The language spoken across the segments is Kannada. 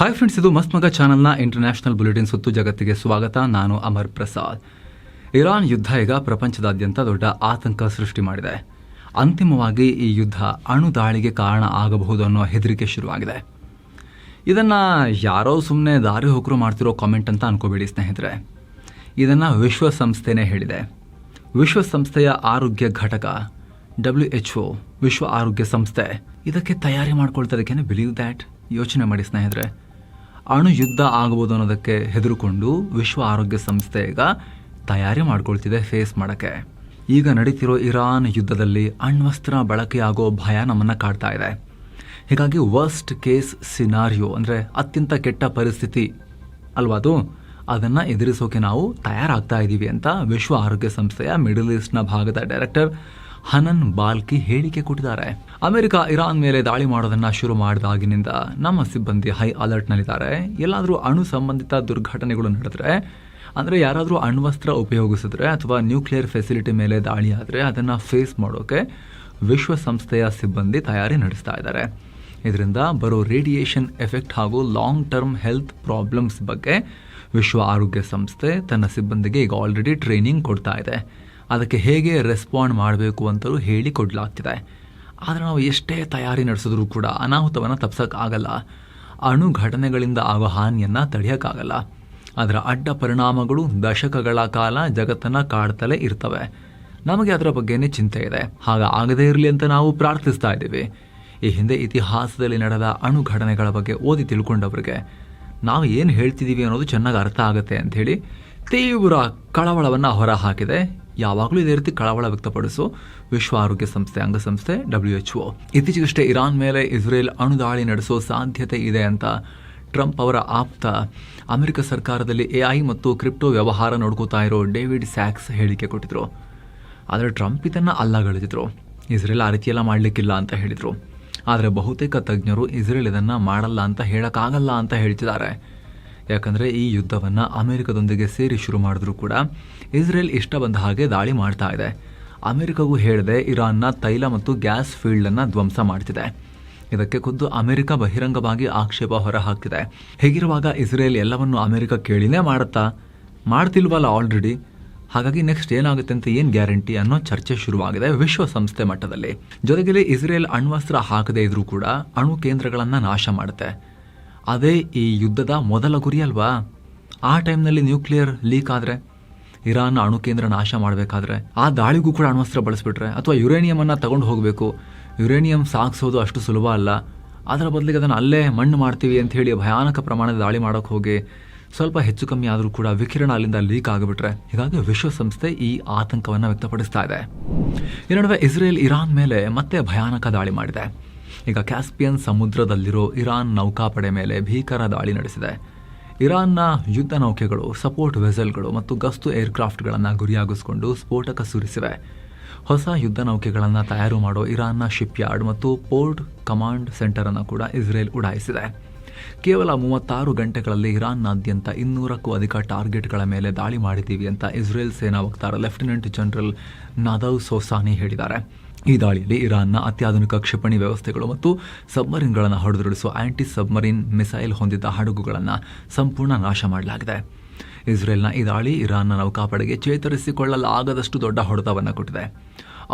ಹಾಯ್ ಫ್ರೆಂಡ್ಸ್, ಇದು ಮಸ್ತ್ ಮಗ ಚಾನಲ್ನ ಇಂಟರ್ನ್ಯಾಷನಲ್ ಬುಲೆಟಿನ್ ಸುತ್ತು ಜಗತ್ತಿಗೆ ಸ್ವಾಗತ. ನಾನು ಅಮರ್ ಪ್ರಸಾದ್. ಇರಾನ್ ಯುದ್ಧ ಈಗ ಪ್ರಪಂಚದಾದ್ಯಂತ ದೊಡ್ಡ ಆತಂಕ ಸೃಷ್ಟಿ ಮಾಡಿದೆ. ಅಂತಿಮವಾಗಿ ಈ ಯುದ್ಧ ಅಣು ದಾಳಿಗೆ ಕಾರಣ ಆಗಬಹುದು ಅನ್ನೋ ಹೆದರಿಕೆ ಶುರುವಾಗಿದೆ. ಇದನ್ನು ಯಾರೋ ಸುಮ್ಮನೆ ದಾರಿ ಹೋಕರು ಮಾಡ್ತಿರೋ ಕಾಮೆಂಟ್ ಅಂತ ಅನ್ಕೋಬೇಡಿ ಸ್ನೇಹಿತರೆ. ಇದನ್ನು ವಿಶ್ವಸಂಸ್ಥೆನೇ ಹೇಳಿದೆ. ವಿಶ್ವಸಂಸ್ಥೆಯ ಆರೋಗ್ಯ ಘಟಕ WHO, ವಿಶ್ವ ಆರೋಗ್ಯ ಸಂಸ್ಥೆ, ಇದಕ್ಕೆ ತಯಾರಿ ಮಾಡ್ಕೊಳ್ತದಕ್ಕೇನೆ. Believe that. ಯೋಚನೆ ಮಾಡಿ ಸ್ನೇಹಿತರೆ, ಅಣು ಯುದ್ಧ ಆಗಬಹುದು ಅನ್ನೋದಕ್ಕೆ ಹೆದರುಕೊಂಡು ವಿಶ್ವ ಆರೋಗ್ಯ ಸಂಸ್ಥೆ ಈಗ ತಯಾರಿ ಮಾಡ್ಕೊಳ್ತಿದೆ ಫೇಸ್ ಮಾಡೋಕ್ಕೆ. ಈಗ ನಡೀತಿರೋ ಇರಾನ್ ಯುದ್ಧದಲ್ಲಿ ಅಣ್ವಸ್ತ್ರ ಬಳಕೆಯಾಗೋ ಭಯ ನಮ್ಮನ್ನು ಕಾಡ್ತಾ ಇದೆ. ಹೀಗಾಗಿ ವರ್ಸ್ಟ್ ಕೇಸ್ ಸಿನಾರಿಯೋ ಅಂದರೆ ಅತ್ಯಂತ ಕೆಟ್ಟ ಪರಿಸ್ಥಿತಿ ಅಲ್ವಾ ಅದು, ಅದನ್ನು ಎದುರಿಸೋಕೆ ನಾವು ತಯಾರಾಗ್ತಾ ಇದ್ದೀವಿ ಅಂತ ವಿಶ್ವ ಆರೋಗ್ಯ ಸಂಸ್ಥೆಯ ಮಿಡಲ್ ಈಸ್ಟ್ನ ಭಾಗದ ಡೈರೆಕ್ಟರ್ ಹನನ್ ಬಾಲ್ಕಿ ಹೇಳಿಕೆ ಕೊಟ್ಟಿದ್ದಾರೆ. ಅಮೆರಿಕ ಇರಾನ್ ಮೇಲೆ ದಾಳಿ ಮಾಡೋದನ್ನ ಶುರು ಮಾಡಿದಾಗಿನಿಂದ ನಮ್ಮ ಸಿಬ್ಬಂದಿ ಹೈ ಅಲರ್ಟ್ನಲ್ಲಿದ್ದಾರೆ. ಎಲ್ಲಾದರೂ ಅಣು ಸಂಬಂಧಿತ ದುರ್ಘಟನೆಗಳು ನಡೆದ್ರೆ, ಅಂದರೆ ಯಾರಾದರೂ ಅಣ್ವಸ್ತ್ರ ಉಪಯೋಗಿಸಿದ್ರೆ ಅಥವಾ ನ್ಯೂಕ್ಲಿಯರ್ ಫೆಸಿಲಿಟಿ ಮೇಲೆ ದಾಳಿ ಆದರೆ ಅದನ್ನು ಫೇಸ್ ಮಾಡೋಕೆ ವಿಶ್ವಸಂಸ್ಥೆಯ ಸಿಬ್ಬಂದಿ ತಯಾರಿ ನಡೆಸ್ತಾ ಇದ್ದಾರೆ. ಇದರಿಂದ ಬರೋ ರೇಡಿಯೇಷನ್ ಎಫೆಕ್ಟ್ ಹಾಗೂ ಲಾಂಗ್ ಟರ್ಮ್ ಹೆಲ್ತ್ ಪ್ರಾಬ್ಲಮ್ಸ್ ಬಗ್ಗೆ ವಿಶ್ವ ಆರೋಗ್ಯ ಸಂಸ್ಥೆ ತನ್ನ ಸಿಬ್ಬಂದಿಗೆ ಈಗ ಆಲ್ರೆಡಿ ಟ್ರೈನಿಂಗ್ ಕೊಡ್ತಾ ಇದೆ. ಅದಕ್ಕೆ ಹೇಗೆ ರೆಸ್ಪಾಂಡ್ ಮಾಡಬೇಕು ಅಂತಲೂ ಹೇಳಿ ಕೊಡಲಾಗ್ತಿದೆ. ಆದರೆ ನಾವು ಎಷ್ಟೇ ತಯಾರಿ ನಡೆಸಿದ್ರೂ ಕೂಡ ಅನಾಹುತವನ್ನು ತಪ್ಪಿಸೋಕ್ಕಾಗಲ್ಲ. ಅಣು ಘಟನೆಗಳಿಂದ ಆಗೋ ಹಾನಿಯನ್ನು ತಡೆಯೋಕ್ಕಾಗಲ್ಲ. ಅದರ ಅಡ್ಡ ಪರಿಣಾಮಗಳು ದಶಕಗಳ ಕಾಲ ಜಗತ್ತನ್ನು ಕಾಡ್ತಲೇ ಇರ್ತವೆ. ನಮಗೆ ಅದರ ಬಗ್ಗೆನೇ ಚಿಂತೆ ಇದೆ. ಆಗದೇ ಇರಲಿ ಅಂತ ನಾವು ಪ್ರಾರ್ಥಿಸ್ತಾ ಇದ್ದೀವಿ. ಈ ಹಿಂದೆ ಇತಿಹಾಸದಲ್ಲಿ ನಡೆದ ಅಣು ಘಟನೆಗಳ ಬಗ್ಗೆ ಓದಿ ತಿಳ್ಕೊಂಡವ್ರಿಗೆ ನಾವು ಏನು ಹೇಳ್ತಿದ್ದೀವಿ ಅನ್ನೋದು ಚೆನ್ನಾಗಿ ಅರ್ಥ ಆಗುತ್ತೆ ಅಂಥೇಳಿ ತೀವ್ರ ಕಳವಳವನ್ನು ಹೊರ ಹಾಕಿದೆ. ಯಾವಾಗಲೂ ಇದೇ ರೀತಿ ಕಳವಳ ವ್ಯಕ್ತಪಡಿಸೋ ವಿಶ್ವ ಆರೋಗ್ಯ ಸಂಸ್ಥೆ ಅಂಗಸಂಸ್ಥೆ WHO. ಇತ್ತೀಚೆಗಷ್ಟೇ ಇರಾನ್ ಮೇಲೆ ಇಸ್ರೇಲ್ ಅಣು ದಾಳಿ ನಡೆಸೋ ಸಾಧ್ಯತೆ ಇದೆ ಅಂತ ಟ್ರಂಪ್ ಅವರ ಆಪ್ತ, ಅಮೆರಿಕ ಸರ್ಕಾರದಲ್ಲಿ AI ಮತ್ತು ಕ್ರಿಪ್ಟೋ ವ್ಯವಹಾರ ನೋಡ್ಕೋತಾ ಇರೋ ಡೇವಿಡ್ ಸ್ಯಾಕ್ಸ್ ಹೇಳಿಕೆ ಕೊಟ್ಟಿದ್ರು. ಆದರೆ ಟ್ರಂಪ್ ಇದನ್ನು ಅಲ್ಲಗಳೆದಿದ್ರು. ಇಸ್ರೇಲ್ ಆ ರೀತಿಯೆಲ್ಲ ಮಾಡಲಿಕ್ಕಿಲ್ಲ ಅಂತ ಹೇಳಿದರು. ಆದರೆ ಬಹುತೇಕ ತಜ್ಞರು ಇಸ್ರೇಲ್ ಇದನ್ನು ಮಾಡಲ್ಲ ಅಂತ ಹೇಳೋಕ್ಕಾಗಲ್ಲ ಅಂತ ಹೇಳ್ತಿದ್ದಾರೆ. ಯಾಕಂದರೆ ಈ ಯುದ್ಧವನ್ನು ಅಮೆರಿಕದೊಂದಿಗೆ ಸೇರಿ ಶುರು ಮಾಡಿದ್ರೂ ಕೂಡ ಇಸ್ರೇಲ್ ಇಷ್ಟ ಬಂದ ಹಾಗೆ ದಾಳಿ ಮಾಡ್ತಾ ಇದೆ. ಅಮೆರಿಕಗೂ ಹೇಳಿದೆ ಇರಾನ್ನ ತೈಲ ಮತ್ತು ಗ್ಯಾಸ್ ಫೀಲ್ಡನ್ನು ಧ್ವಂಸ ಮಾಡ್ತಿದೆ. ಇದಕ್ಕೆ ಖುದ್ದು ಅಮೆರಿಕ ಬಹಿರಂಗವಾಗಿ ಆಕ್ಷೇಪ ಹೊರ ಹಾಕ್ತಿದೆ. ಹೀಗಿರುವಾಗ ಇಸ್ರೇಲ್ ಎಲ್ಲವನ್ನು ಅಮೆರಿಕ ಕೇಳಿನೇ ಮಾಡ್ತಿಲ್ವಲ್ಲ ಆಲ್ರೆಡಿ. ಹಾಗಾಗಿ ನೆಕ್ಸ್ಟ್ ಏನಾಗುತ್ತೆ ಅಂತ ಏನು ಗ್ಯಾರಂಟಿ ಅನ್ನೋ ಚರ್ಚೆ ಶುರುವಾಗಿದೆ ವಿಶ್ವಸಂಸ್ಥೆ ಮಟ್ಟದಲ್ಲಿ. ಜೊತೆಗೆ ಇಸ್ರೇಲ್ ಅಣ್ವಸ್ತ್ರ ಹಾಕದೇ ಇದ್ರೂ ಕೂಡ ಅಣು ಕೇಂದ್ರಗಳನ್ನು ನಾಶ ಮಾಡುತ್ತೆ. ಅದೇ ಈ ಯುದ್ಧದ ಮೊದಲ ಗುರಿ ಅಲ್ವಾ. ಆ ಟೈಮ್ನಲ್ಲಿ ನ್ಯೂಕ್ಲಿಯರ್ ಲೀಕ್ ಆದರೆ, ಇರಾನ್ ಅಣು ಕೇಂದ್ರ ನಾಶ ಮಾಡಬೇಕಾದ್ರೆ ಆ ದಾಳಿಗೂ ಕೂಡ ಅಣ್ವಸ್ತ್ರ ಬಳಸಿಬಿಟ್ರೆ, ಅಥವಾ ಯುರೇನಿಯಮನ್ನು ತಗೊಂಡು ಹೋಗಬೇಕು, ಯುರೇನಿಯಂ ಸಾಗಿಸೋದು ಅಷ್ಟು ಸುಲಭ ಅಲ್ಲ, ಅದರ ಬದಲಿಗೆ ಅದನ್ನು ಅಲ್ಲೇ ಮಣ್ಣು ಮಾಡ್ತೀವಿ ಅಂತ ಹೇಳಿ ಭಯಾನಕ ಪ್ರಮಾಣದ ದಾಳಿ ಮಾಡೋಕ್ಕೆ ಹೋಗಿ ಸ್ವಲ್ಪ ಹೆಚ್ಚು ಕಮ್ಮಿ ಆದರೂ ಕೂಡ ವಿಕಿರಣ ಅಲ್ಲಿಂದ ಲೀಕ್ ಆಗಿಬಿಟ್ರೆ. ಹೀಗಾಗಿ ವಿಶ್ವಸಂಸ್ಥೆ ಈ ಆತಂಕವನ್ನು ವ್ಯಕ್ತಪಡಿಸ್ತಾ ಇದೆ. ಈ ನಡುವೆ ಇಸ್ರೇಲ್ ಇರಾನ್ ಮೇಲೆ ಮತ್ತೆ ಭಯಾನಕ ದಾಳಿ ಮಾಡಿದೆ. ಈಗ ಕ್ಯಾಸ್ಪಿಯನ್ ಸಮುದ್ರದಲ್ಲಿರೋ ಇರಾನ್ ನೌಕಾಪಡೆ ಮೇಲೆ ಭೀಕರ ದಾಳಿ ನಡೆಸಿದೆ. ಇರಾನ್ನ ಯುದ್ಧ ನೌಕೆಗಳು, ಸಪೋರ್ಟ್ ವೆಸಲ್ಗಳು ಮತ್ತು ಗಸ್ತು ಏರ್ಕ್ರಾಫ್ಟ್ಗಳನ್ನು ಗುರಿಯಾಗಿಸಿಕೊಂಡು ಸ್ಫೋಟಕ ಸುರಿಸಿವೆ. ಹೊಸ ಯುದ್ಧ ನೌಕೆಗಳನ್ನು ತಯಾರು ಮಾಡೋ ಇರಾನ್ನ ಶಿಪ್ಯಾರ್ಡ್ ಮತ್ತು ಪೋರ್ಟ್ ಕಮಾಂಡ್ ಸೆಂಟರನ್ನು ಕೂಡ ಇಸ್ರೇಲ್ ಉಡಾಯಿಸಿದೆ. ಕೇವಲ 36 ಗಂಟೆಗಳಲ್ಲಿ ಇರಾನ್ನಾದ್ಯಂತ 200ಕ್ಕೂ ಅಧಿಕ ಟಾರ್ಗೆಟ್ಗಳ ಮೇಲೆ ದಾಳಿ ಮಾಡಿದ್ದೀವಿ ಅಂತ ಇಸ್ರೇಲ್ ಸೇನಾ ವಕ್ತಾರ ಲೆಫ್ಟಿನೆಂಟ್ ಜನರಲ್ ನಾದವ್ ಸೋಸಾನಿ ಹೇಳಿದ್ದಾರೆ. ಈ ದಾಳಿಯಲ್ಲಿ ಇರಾನ್ನ ಅತ್ಯಾಧುನಿಕ ಕ್ಷಿಪಣಿ ವ್ಯವಸ್ಥೆಗಳು ಮತ್ತು ಸಬ್ಮರೀನ್ಗಳನ್ನು ಹೊಡೆದುರುಳಿಸುವ ಆಂಟಿ ಸಬ್ಮರೀನ್ ಮಿಸೈಲ್ ಹೊಂದಿದ್ದ ಹಡಗುಗಳನ್ನು ಸಂಪೂರ್ಣ ನಾಶ ಮಾಡಲಾಗಿದೆ. ಇಸ್ರೇಲ್ನ ಈ ದಾಳಿ ಇರಾನ್ನ ನೌಕಾಪಡೆಗೆ ಚೇತರಿಸಿಕೊಳ್ಳಲಾಗದಷ್ಟು ದೊಡ್ಡ ಹೊಡೆತವನ್ನು ಕೊಟ್ಟಿದೆ.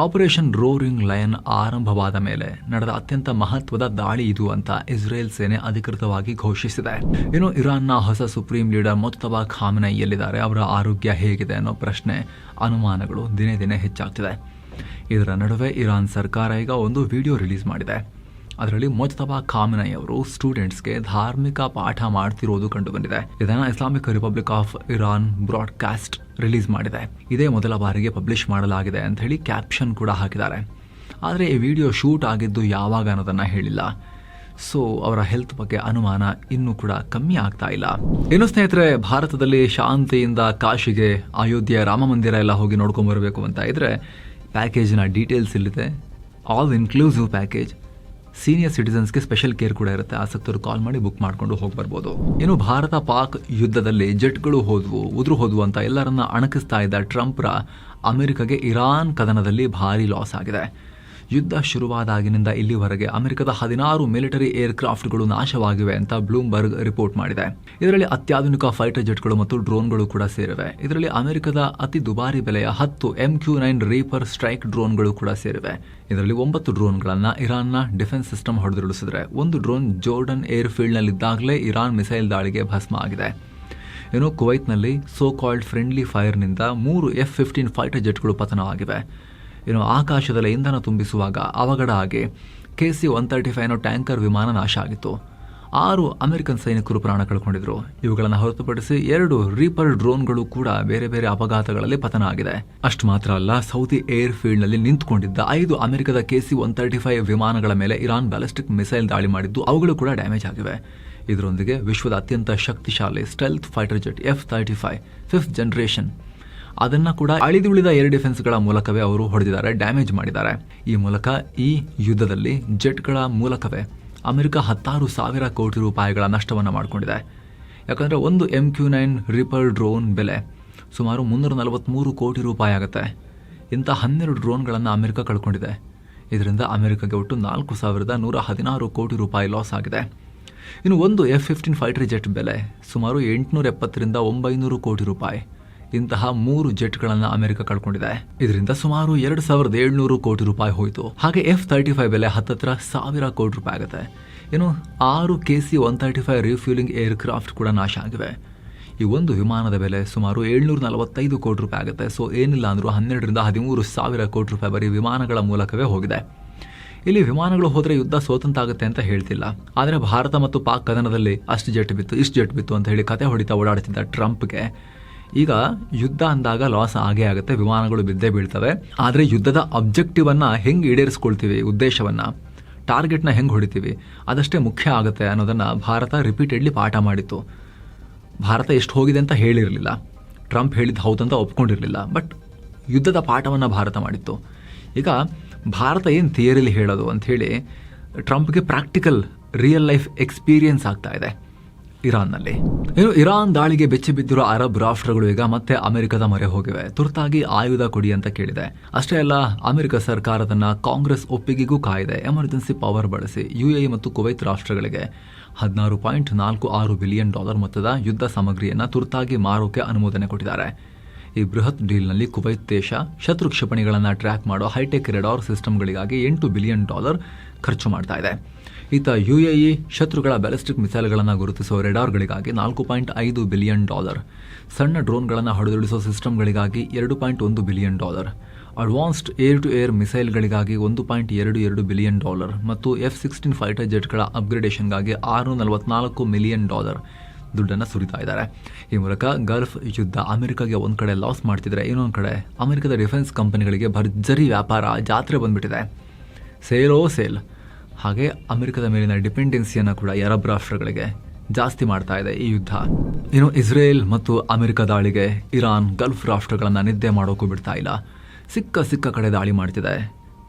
ಆಪರೇಷನ್ ರೋರಿಂಗ್ ಲಯನ್ ಆರಂಭವಾದ ಮೇಲೆ ನಡೆದ ಅತ್ಯಂತ ಮಹತ್ವದ ದಾಳಿ ಇದು ಅಂತ ಇಸ್ರೇಲ್ ಸೇನೆ ಅಧಿಕೃತವಾಗಿ ಘೋಷಿಸಿದೆ. ಇನ್ನು ಇರಾನ್ನ ಹೊಸ ಸುಪ್ರೀಂ ಲೀಡರ್ ಮುಜ್ತಬಾ ಖಾಮೆನೈ ಎಲ್ಲಿದ್ದಾರೆ, ಅವರ ಆರೋಗ್ಯ ಹೇಗಿದೆ ಅನ್ನೋ ಪ್ರಶ್ನೆ, ಅನುಮಾನಗಳು ದಿನೇ ದಿನೇ ಹೆಚ್ಚಾಗ್ತಿದೆ. ಇದರ ನಡುವೆ ಇರಾನ್ ಸರ್ಕಾರ ಈಗ ಒಂದು ವಿಡಿಯೋ ರಿಲೀಸ್ ಮಾಡಿದೆ. ಅದರಲ್ಲಿ ಮುಜ್ತಬಾ ಖಾಮೆನೈ ಅವರು ಸ್ಟೂಡೆಂಟ್ಸ್ಗೆ ಧಾರ್ಮಿಕ ಪಾಠ ಮಾಡ್ತಿರೋದು ಕಂಡುಬಂದಿದೆ. ಇದನ್ನು Islamic republic of Iran broadcast release ಮಾಡಿದೆ. ಇದೇ ಮೊದಲ ಬಾರಿಗೆ ಪಬ್ಲಿಷ್ ಮಾಡಲಾಗಿದೆ ಅಂತ ಹೇಳಿ ಕ್ಯಾಪ್ಷನ್ ಕೂಡ ಹಾಕಿದ್ದಾರೆ. ಆದರೆ ಈ ವಿಡಿಯೋ ಶೂಟ್ ಆಗಿದ್ದು ಯಾವಾಗ ಅನ್ನೋದನ್ನು ಹೇಳಿಲ್ಲ. ಸೊ ಅವರ ಹೆಲ್ತ್ ಬಗ್ಗೆ ಅನುಮಾನ ಇನ್ನೂ ಕೂಡ ಕಮ್ಮಿ ಆಗ್ತಾ ಇಲ್ಲ. ಇನ್ನು ಸ್ನೇಹಿತರೆ, ಭಾರತದಲ್ಲಿ ಶಾಂತಿಯಿಂದ ಕಾಶಿಗೆ, ಅಯೋಧ್ಯೆ, ರಾಮ ಮಂದಿರ ಎಲ್ಲ ಹೋಗಿ ನೋಡ್ಕೊಂಡ್ಬರಬೇಕು ಅಂತ ಇದ್ರೆ ಪ್ಯಾಕೇಜಿನ ಡೀಟೇಲ್ಸ್ ಇಲ್ಲಿದೆ. All inclusive package. ಸೀನಿಯರ್ ಸಿಟಿಸನ್ಸ್ಗೆ ಸ್ಪೆಷಲ್ ಕೇರ್ ಕೂಡ ಇರುತ್ತೆ. ಆಸಕ್ತರು ಕಾಲ್ ಮಾಡಿ ಬುಕ್ ಮಾಡಿಕೊಂಡು ಹೋಗಿ ಬರ್ಬೋದು. ಇನ್ನು ಭಾರತ ಪಾಕ್ ಯುದ್ಧದಲ್ಲಿ ಜೆಟ್ಗಳು ಉದುರು ಹೋದ್ವು ಅಂತ ಎಲ್ಲರನ್ನ ಅಣಕಿಸ್ತಾ ಇದ್ದ ಟ್ರಂಪ್ರ ಅಮೆರಿಕಗೆ ಇರಾನ್ ಕದನದಲ್ಲಿ ಭಾರಿ ಲಾಸ್ ಆಗಿದೆ. ಯುದ್ಧ ಶುರುವಾದಾಗಿನಿಂದ ಇಲ್ಲಿವರೆಗೆ ಅಮೆರಿಕದ 16 ಮಿಲಿಟರಿ ಏರ್ಕ್ರಾಫ್ಟ್ಗಳು ನಾಶವಾಗಿವೆ ಅಂತ ಬ್ಲೂಮ್ಬರ್ಗ್ ರಿಪೋರ್ಟ್ ಮಾಡಿದೆ. ಇದರಲ್ಲಿ ಅತ್ಯಾಧುನಿಕ ಫೈಟರ್ ಜೆಟ್ಗಳು ಮತ್ತು ಡ್ರೋನ್ಗಳು ಕೂಡ ಸೇರಿವೆ. ಇದರಲ್ಲಿ ಅಮೆರಿಕದ ಅತಿ ದುಬಾರಿ ಬೆಲೆಯ 10 MQ-9 ರೀಪರ್ ಸ್ಟ್ರೈಕ್ ಡ್ರೋನ್ಗಳು ಕೂಡ ಸೇರಿವೆ. ಇದರಲ್ಲಿ 9 ಡ್ರೋನ್ಗಳನ್ನು ಇರಾನ್ನ ಡಿಫೆನ್ಸ್ ಸಿಸ್ಟಮ್ ಹೊಡೆದುರುಳಿಸಿದ್ರೆ, ಒಂದು ಡ್ರೋನ್ ಜೋರ್ಡನ್ ಏರ್ ಫೀಲ್ಡ್ನಲ್ಲಿದ್ದಾಗಲೇ ಇರಾನ್ ಮಿಸೈಲ್ ದಾಳಿಗೆ ಭಸ್ಮ ಆಗಿದೆ. ಇನ್ನು ಕುವೈತ್ನಲ್ಲಿ ಸೋ ಕಾಲ್ಡ್ ಫ್ರೆಂಡ್ಲಿ ಫೈರ್ನಿಂದ 3 F-15 ಫೈಟರ್ ಜೆಟ್ಗಳು ಪತನವಾಗಿವೆ. ಇನ್ನು ಆಕಾಶದಲ್ಲಿ ಇಂಧನ ತುಂಬಿಸುವಾಗ ಅವಘಡ ಆಗಿ KC-135 ಟ್ಯಾಂಕರ್ ವಿಮಾನ ನಾಶ ಆಗಿತ್ತು. 6 ಅಮೆರಿಕನ್ ಸೈನಿಕರು ಪ್ರಾಣ ಕಳ್ಕೊಂಡಿದ್ರು. ಇವುಗಳನ್ನು ಹೊರತುಪಡಿಸಿ 2 ರೀಪರ್ ಡ್ರೋನ್ಗಳು ಕೂಡ ಬೇರೆ ಬೇರೆ ಅಪಘಾತಗಳಲ್ಲಿ ಪತನ ಆಗಿದೆ. ಅಷ್ಟು ಮಾತ್ರ ಅಲ್ಲ, ಸೌದಿ ಏರ್ ಫೀಲ್ಡ್ನಲ್ಲಿ ನಿಂತುಕೊಂಡಿದ್ದ 5 ಅಮೆರಿಕದ KC-135 ವಿಮಾನಗಳ ಮೇಲೆ ಇರಾನ್ ಬ್ಯಾಲಿಸ್ಟಿಕ್ ಮಿಸೈಲ್ ದಾಳಿ ಮಾಡಿದ್ದು ಅವುಗಳು ಕೂಡ ಡ್ಯಾಮೇಜ್ ಆಗಿವೆ. ಇದರೊಂದಿಗೆ ವಿಶ್ವದ ಅತ್ಯಂತ ಶಕ್ತಿಶಾಲಿ stealth fighter jet F-35 5th generation ಅದನ್ನು ಕೂಡ ಅಳಿದುಳಿದ ಏರ್ ಡಿಫೆನ್ಸ್ಗಳ ಮೂಲಕವೇ ಅವರು ಹೊಡೆದಿದ್ದಾರೆ, ಡ್ಯಾಮೇಜ್ ಮಾಡಿದ್ದಾರೆ. ಈ ಮೂಲಕ ಈ ಯುದ್ಧದಲ್ಲಿ ಜೆಟ್ಗಳ ಮೂಲಕವೇ ಅಮೆರಿಕ 16,000 ಕೋಟಿ ರೂಪಾಯಿಗಳ ನಷ್ಟವನ್ನು ಮಾಡಿಕೊಂಡಿದೆ. ಯಾಕಂದರೆ ಒಂದು MQ-9 ರೀಪರ್ ಡ್ರೋನ್ ಬೆಲೆ ಸುಮಾರು 343 ಕೋಟಿ ರೂಪಾಯಿ ಆಗುತ್ತೆ. ಇಂಥ 12 ಡ್ರೋನ್ಗಳನ್ನು ಅಮೆರಿಕ ಕಳ್ಕೊಂಡಿದೆ. ಇದರಿಂದ ಅಮೆರಿಕಗೆ ಒಟ್ಟು 4,116 ಕೋಟಿ ರೂಪಾಯಿ ಲಾಸ್ ಆಗಿದೆ. ಇನ್ನು ಒಂದು F-15 ಫೈಟರ್ ಜೆಟ್ ಬೆಲೆ ಸುಮಾರು 870ರಿಂದ 900 ಕೋಟಿ ರೂಪಾಯಿ. ಇಂತಹ 3 ಜೆಟ್ಗಳನ್ನು ಅಮೆರಿಕ ಕಳ್ಕೊಂಡಿದೆ. ಇದರಿಂದ ಸುಮಾರು 2,700 ಕೋಟಿ ರೂಪಾಯಿ ಹೋಯಿತು. ಹಾಗೆ F-35 ಬೆಲೆ ಹತ್ತತ್ರ 1,000 ಕೋಟಿ ರೂಪಾಯಿ ಆಗುತ್ತೆ. ಇನ್ನು 6 KC-135 ರಿಫ್ಯೂಲಿಂಗ್ ಏರ್ಕ್ರಾಫ್ಟ್ ಕೂಡ ನಾಶ ಆಗಿವೆ. ಈ ಒಂದು ವಿಮಾನದ ಬೆಲೆ ಸುಮಾರು 745 ಕೋಟಿ ರೂಪಾಯಿ ಆಗುತ್ತೆ. ಸೊ ಏನಿಲ್ಲ ಅಂದರೂ 12ರಿಂದ 13,000 ಕೋಟಿ ರೂಪಾಯಿ ಬರೀ ವಿಮಾನಗಳ ಮೂಲಕವೇ ಹೋಗಿದೆ. ಇಲ್ಲಿ ವಿಮಾನಗಳು ಹೋದರೆ ಯುದ್ಧ ಸ್ವತಂತ್ರ ಅಂತ ಹೇಳ್ತಿಲ್ಲ. ಆದರೆ ಭಾರತ ಮತ್ತು ಪಾಕ್ ಕದನದಲ್ಲಿ ಅಷ್ಟು ಜೆಟ್ ಬಿತ್ತು, ಇಷ್ಟು ಜೆಟ್ ಬಿತ್ತು ಅಂತ ಹೇಳಿ ಕತೆ ಹೊಡಿತಾ ಓಡಾಡ್ತಿದ್ದ ಟ್ರಂಪ್ಗೆ ಈಗ ಯುದ್ಧ ಅಂದಾಗ ಲಾಸ್ ಆಗೇ ಆಗುತ್ತೆ, ವಿಮಾನಗಳು ಬಿದ್ದೇ ಬೀಳ್ತವೆ. ಆದರೆ ಯುದ್ಧದ ಅಬ್ಜೆಕ್ಟಿವ್ ಅನ್ನ ಹೆಂಗೆ ಈಡೇರಿಸ್ಕೊಳ್ತೀವಿ, ಉದ್ದೇಶವನ್ನ, ಟಾರ್ಗೆಟ್ನ ಹೆಂಗೆ ಹೊಡಿತೀವಿ, ಅದಷ್ಟೇ ಮುಖ್ಯ ಆಗುತ್ತೆ ಅನ್ನೋದನ್ನ ಭಾರತ ರಿಪೀಟೆಡ್ಲಿ ಪಾಠ ಮಾಡಿತ್ತು. ಭಾರತ ಎಷ್ಟು ಹೋಗಿದೆ ಅಂತ ಹೇಳಿರಲಿಲ್ಲ, ಟ್ರಂಪ್ ಹೇಳಿದ್ದು ಹೌದಂತ ಒಪ್ಕೊಂಡಿರಲಿಲ್ಲ, ಬಟ್ ಯುದ್ಧದ ಪಾಠವನ್ನು ಭಾರತ ಮಾಡಿತ್ತು. ಈಗ ಭಾರತ ಏನು ಥಿಯರಿಲಿ ಹೇಳೋದು ಅಂಥೇಳಿ ಟ್ರಂಪ್ಗೆ ಪ್ರಾಕ್ಟಿಕಲ್ ರಿಯಲ್ ಲೈಫ್ ಎಕ್ಸ್ಪೀರಿಯನ್ಸ್ ಆಗ್ತಾ ಇದೆ ಇರಾನ್ನಲ್ಲಿ. ಇನ್ನು ಇರಾನ್ ದಾಳಿಗೆ ಬೆಚ್ಚಿ ಬಿದ್ದಿರೋ ಅರಬ್ ರಾಷ್ಟ್ರಗಳು ಈಗ ಮತ್ತೆ ಅಮೆರಿಕದ ಮೊರೆ ಹೋಗಿವೆ. ತುರ್ತಾಗಿ ಆಯುಧ ಕೊಡಿ ಅಂತ ಕೇಳಿದೆ. ಅಷ್ಟೇ ಅಲ್ಲ, ಅಮೆರಿಕ ಸರ್ಕಾರದನ್ನ ಕಾಂಗ್ರೆಸ್ ಒಪ್ಪಿಗೆಗೂ ಕಾಯಿದೆ. ಎಮರ್ಜೆನ್ಸಿ ಪವರ್ ಬಳಸಿ UAE ಮತ್ತು ಕುವೈತ್ ರಾಷ್ಟ್ರಗಳಿಗೆ $16.46 ಬಿಲಿಯನ್ ಮೊತ್ತದ ಯುದ್ಧ ಸಾಮಗ್ರಿಯನ್ನು ತುರ್ತಾಗಿ ಮಾರೋಕೆ ಅನುಮೋದನೆ ಕೊಟ್ಟಿದ್ದಾರೆ. ಈ ಬೃಹತ್ ಡೀಲ್ನಲ್ಲಿ ಕುವೈತ್ ದೇಶ ಶತ್ರು ಕ್ಷಿಪಣಿಗಳನ್ನು ಟ್ರ್ಯಾಕ್ ಮಾಡೋ ಹೈಟೆಕ್ ರೆಡಾರ್ ಸಿಸ್ಟಮ್ಗಳಿಗಾಗಿ $8 ಬಿಲಿಯನ್ ಖರ್ಚು ಮಾಡ್ತಾ ಇದೆ. ಈತ UAE ಶತ್ರುಗಳ ಬ್ಯಾಲಿಸ್ಟಿಕ್ ಮಿಸೈಲ್ಗಳನ್ನು ಗುರುತಿಸುವ ರೆಡಾರ್ಗಳಿಗಾಗಿ $4.5 ಬಿಲಿಯನ್, ಸಣ್ಣ ಡ್ರೋನ್ಗಳನ್ನು ಹೊಡೆದುರುಳಿಸುವ ಸಿಸ್ಟಮ್ಗಳಿಗಾಗಿ $2.1 billion, advanced air to air ಮಿಸೈಲ್ಗಳಿಗಾಗಿ $1.22 ಬಿಲಿಯನ್ ಮತ್ತು F-16 ಫೈಟರ್ ಜೆಟ್ಗಳ ಅಪ್ಗ್ರೇಡೇಷನ್ಗಾಗಿ $644 ಮಿಲಿಯನ್ ದುಡ್ಡನ್ನು ಸುರಿತಾ ಇದ್ದಾರೆ. ಈ ಮೂಲಕ ಗಲ್ಫ್ ಯುದ್ಧ ಅಮೆರಿಕಾಗೆ ಒಂದು ಕಡೆ ಲಾಸ್ ಮಾಡ್ತಿದ್ರೆ, ಇನ್ನೊಂದು ಕಡೆ ಅಮೆರಿಕದ ಡಿಫೆನ್ಸ್ ಕಂಪನಿಗಳಿಗೆ ಭರ್ಜರಿ ವ್ಯಾಪಾರ ಜಾತ್ರೆ ಬಂದ್ಬಿಟ್ಟಿದೆ, ಸೇಲೋ ಸೇಲ್. ಹಾಗೆ ಅಮೆರಿಕದ ಮೇಲಿನ ಡಿಪೆಂಡೆನ್ಸಿಯನ್ನು ಕೂಡ ಅರಬ್ ರಾಷ್ಟ್ರಗಳಿಗೆ ಜಾಸ್ತಿ ಮಾಡ್ತಾ ಇದೆ ಈ ಯುದ್ಧ. ಇನ್ನು ಇಸ್ರೇಲ್ ಮತ್ತು ಅಮೆರಿಕ ದಾಳಿಗೆ ಇರಾನ್ ಗಲ್ಫ್ ರಾಷ್ಟ್ರಗಳನ್ನು ನಿದ್ದೆ ಮಾಡೋಕ್ಕೂ ಬಿಡ್ತಾ ಇಲ್ಲ. ಸಿಕ್ಕ ಕಡೆ ದಾಳಿ ಮಾಡ್ತಿದೆ.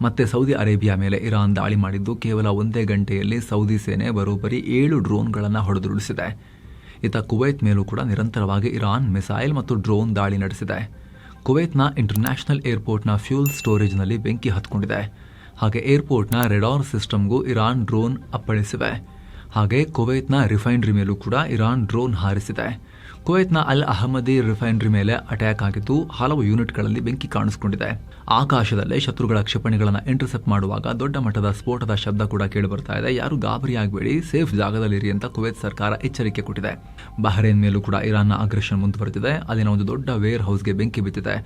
ಮತ್ತೆ ಸೌದಿ ಅರೇಬಿಯಾ ಮೇಲೆ ಇರಾನ್ ದಾಳಿ ಮಾಡಿದ್ದು ಕೇವಲ 1 ಗಂಟೆಯಲ್ಲಿ ಸೌದಿ ಸೇನೆ ಬರೋಬ್ಬರಿ 7 ಡ್ರೋನ್ಗಳನ್ನು ಹೊಡೆದುರುಳಿಸಿದೆ. ಇತ್ತ ಕುವೈತ್ ಮೇಲೂ ಕೂಡ ನಿರಂತರವಾಗಿ ಇರಾನ್ ಮಿಸೈಲ್ ಮತ್ತು ಡ್ರೋನ್ ದಾಳಿ ನಡೆಸಿದೆ. ಕುವೈತ್ನ ಇಂಟರ್ನ್ಯಾಷನಲ್ ಏರ್ಪೋರ್ಟ್ನ ಫ್ಯೂಲ್ ಸ್ಟೋರೇಜ್ನಲ್ಲಿ ಬೆಂಕಿ ಹತ್ಕೊಂಡಿದೆ. ಹಾಗೆ ಏರ್ಪೋರ್ಟ್ನ ರೆಡಾರ್ ಸಿಸ್ಟಮ್ಗೂ ಇರಾನ್ ಡ್ರೋನ್ ಅಪ್ಪಳಿಸಿವೆ. ಹಾಗೆ ಕುವೈತ್ನ ರಿಫೈನರಿ ಮೇಲೂ ಕೂಡ ಇರಾನ್ ಡ್ರೋನ್ ಹಾರಿಸಿದೆ. ಕುವೈತ್ನ ಅಲ್ ಅಹಮದಿ ರಿಫೈನರಿ ಮೇಲೆ ಅಟ್ಯಾಕ್ ಆಗಿದ್ದು ಹಲವು ಯೂನಿಟ್ಗಳಲ್ಲಿ ಬೆಂಕಿ ಕಾಣಿಸಿಕೊಂಡಿದೆ. ಆಕಾಶದಲ್ಲೇ ಶತ್ರುಗಳ ಕ್ಷಿಪಣಿಗಳನ್ನು ಇಂಟರ್ಸೆಪ್ಟ್ ಮಾಡುವಾಗ ದೊಡ್ಡ ಮಟ್ಟದ ಸ್ಫೋಟದ ಶಬ್ದ ಕೂಡ ಕೇಳಿಬರ್ತಾ ಇದೆ. ಯಾರು ಗಾಬರಿಯಾಗಬೇಡಿ, ಸೇಫ್ ಜಾಗದಲ್ಲಿರಿ ಅಂತ ಕುವೈತ್ ಸರ್ಕಾರ ಎಚ್ಚರಿಕೆ ಕೊಟ್ಟಿದೆ. ಬಹರೇನ್ ಮೇಲೂ ಕೂಡ ಇರಾನ್ನ ಅಗ್ರೆಷನ್ ಮುಂದುವರೆದಿದೆ. ಅಲ್ಲಿನ ಒಂದು ದೊಡ್ಡ ವೇರ್ ಹೌಸ್ಗೆ ಬೆಂಕಿ ಬಿದ್ದಿದೆ.